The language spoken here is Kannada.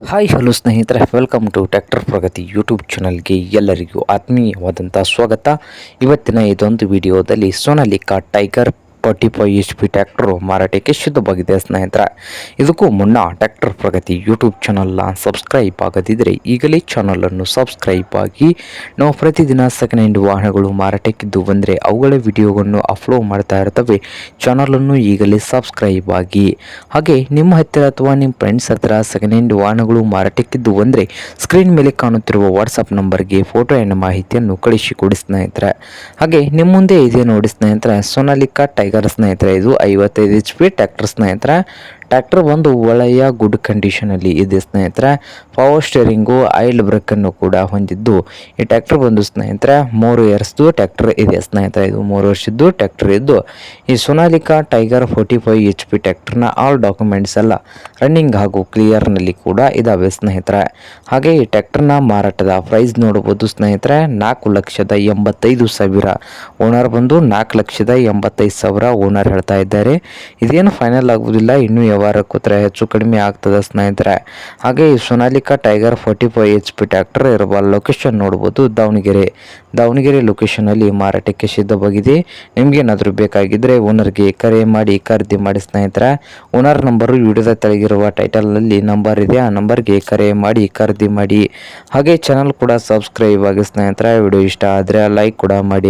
ಹಾಯ್ ಹಲೋ ಸ್ನೇಹಿತರೆ, welcome to tractor Pragati YouTube ಚಾನಲ್ಗೆ ಎಲ್ಲರಿಗೂ ಆತ್ಮೀಯವಾದಂಥ ಸ್ವಾಗತ. ಇವತ್ತಿನ ಇದೊಂದು ವಿಡಿಯೋದಲ್ಲಿ ಸೋನಾಲಿಕಾ ಟೈಗರ್ 45 HP ಟ್ರ್ಯಾಕ್ಟರ್ ಮಾರಾಟಕ್ಕೆ ಶುದ್ಧವಾಗಿದೆ ಸ್ನೇಹಿತರೆ. ಇದಕ್ಕೂ ಮುನ್ನ ಟ್ರ್ಯಾಕ್ಟರ್ ಪ್ರಗತಿ ಯೂಟ್ಯೂಬ್ ಚಾನಲ್ನ ಸಬ್ಸ್ಕ್ರೈಬ್ ಆಗದಿದ್ದರೆ ಈಗಲೇ ಚಾನಲನ್ನು ಸಬ್ಸ್ಕ್ರೈಬ್ ಆಗಿ. ನಾವು ಪ್ರತಿದಿನ ಸೆಕೆಂಡ್ ಹ್ಯಾಂಡ್ ವಾಹನಗಳು ಮಾರಾಟಕ್ಕಿದ್ದು ಬಂದರೆ ಅವುಗಳ ವಿಡಿಯೋವನ್ನು ಅಪ್ಲೋಡ್ ಮಾಡ್ತಾ ಇರ್ತವೆ. ಚಾನಲನ್ನು ಈಗಲೇ ಸಬ್ಸ್ಕ್ರೈಬ್ ಆಗಿ. ಹಾಗೆ ನಿಮ್ಮ ಹತ್ತಿರ ಅಥವಾ ನಿಮ್ಮ ಫ್ರೆಂಡ್ಸ್ ಹತ್ತಿರ ಸೆಕೆಂಡ್ ಹ್ಯಾಂಡ್ ವಾಹನಗಳು ಮಾರಾಟಕ್ಕಿದ್ದು ಬಂದರೆ ಸ್ಕ್ರೀನ್ ಮೇಲೆ ಕಾಣುತ್ತಿರುವ ವಾಟ್ಸಪ್ ನಂಬರ್ಗೆ ಫೋಟೋ ಎನ್ನ ಮಾಹಿತಿಯನ್ನು ಕಳಿಸಿಕೊಡಿ ಸ್ನೇಹಿತರೆ. ಹಾಗೆ ನಿಮ್ಮ ಮುಂದೆ ಇದೆ ನೋಡಿ ಸ್ನೇಹಿತರೆ, ಸೋನಾಲಿಕಾ ಟೈಗರ್ ಸ್ನೇಹಿತರೆ. ಇದು 55 HP ಟ್ರ್ಯಾಕ್ಟರ್ ಸ್ನೇಹಿತರೆ. ಟ್ರ್ಯಾಕ್ಟರ್ ಒಂದು ಒಳ್ಳೆಯ ಗುಡ್ ಕಂಡೀಷನಲ್ಲಿ ಇದೆ ಸ್ನೇಹಿತರೆ. ಪವರ್ ಸ್ಟೇರಿಂಗು, ಆಯಿಲ್ ಬ್ರೇಕನ್ನು ಕೂಡ ಹೊಂದಿದ್ದು ಈ ಟ್ರ್ಯಾಕ್ಟರ್ ಬಂದು ಸ್ನೇಹಿತರೆ 3 ಇಯರ್ಸ್ದು ಟ್ರ್ಯಾಕ್ಟರ್ ಇದೆ ಸ್ನೇಹಿತರೆ. ಇದು 3 ವರ್ಷದ್ದು ಟ್ರ್ಯಾಕ್ಟರ್ ಇದ್ದು ಈ ಸೋನಾಲಿಕಾ ಟೈಗರ್ 45 HP ಟ್ರ್ಯಾಕ್ಟರ್ನ ಆಲ್ ಡಾಕ್ಯುಮೆಂಟ್ಸ್ ಎಲ್ಲ ರನ್ನಿಂಗ್ ಹಾಗೂ ಕ್ಲಿಯರ್ನಲ್ಲಿ ಕೂಡ ಇದಾವೆ ಸ್ನೇಹಿತರೆ. ಹಾಗೆ ಈ ಟ್ರ್ಯಾಕ್ಟರ್ನ ಮಾರಾಟದ ಪ್ರೈಸ್ ನೋಡಬಹುದು ಸ್ನೇಹಿತರೆ, 4,85,000. ಓನರ್ ಬಂದು 4,85,000 ಓನರ್ ಹೇಳ್ತಾ ಇದ್ದಾರೆ. ಇದೇನು ಫೈನಲ್ ಆಗುವುದಿಲ್ಲ, ಇನ್ನೂ ವ್ಯವಹಾರ ಕೂತ್ರೆ ಹೆಚ್ಚು ಕಡಿಮೆ ಆಗ್ತದೆ ಸ್ನೇಹಿತರೆ. ಹಾಗೆ ಈ ಸೋನಾಲಿಕಾ ಟೈಗರ್ 45 HP ಟ್ರ್ಯಾಕ್ಟರ್ ಇರುವ ಲೊಕೇಶನ್ ನೋಡ್ಬೋದು, ದಾವಣಗೆರೆ ಲೊಕೇಶನಲ್ಲಿ ಮಾರಾಟಕ್ಕೆ ಸಿದ್ಧವಾಗಿದೆ. ನಿಮಗೇನಾದರೂ ಬೇಕಾಗಿದ್ದರೆ ಓನರ್ಗೆ ಕರೆ ಮಾಡಿ ಖರೀದಿ ಮಾಡಿ ಸ್ನೇಹಿತರೆ. ಓನರ್ ನಂಬರು ವಿಡಿಯೋದ ತೆಳಗಿರುವ ಟೈಟಲ್ನಲ್ಲಿ ನಂಬರ್ ಇದೆ, ಆ ನಂಬರ್ಗೆ ಕರೆ ಮಾಡಿ ಖರೀದಿ ಮಾಡಿ. ಹಾಗೆ ಚಾನಲ್ ಕೂಡ ಸಬ್ಸ್ಕ್ರೈಬ್ ಆಗಿ ಸ್ನೇಹಿತರೆ. ವಿಡಿಯೋ ಇಷ್ಟ ಆದರೆ ಲೈಕ್ ಕೂಡ ಮಾಡಿ.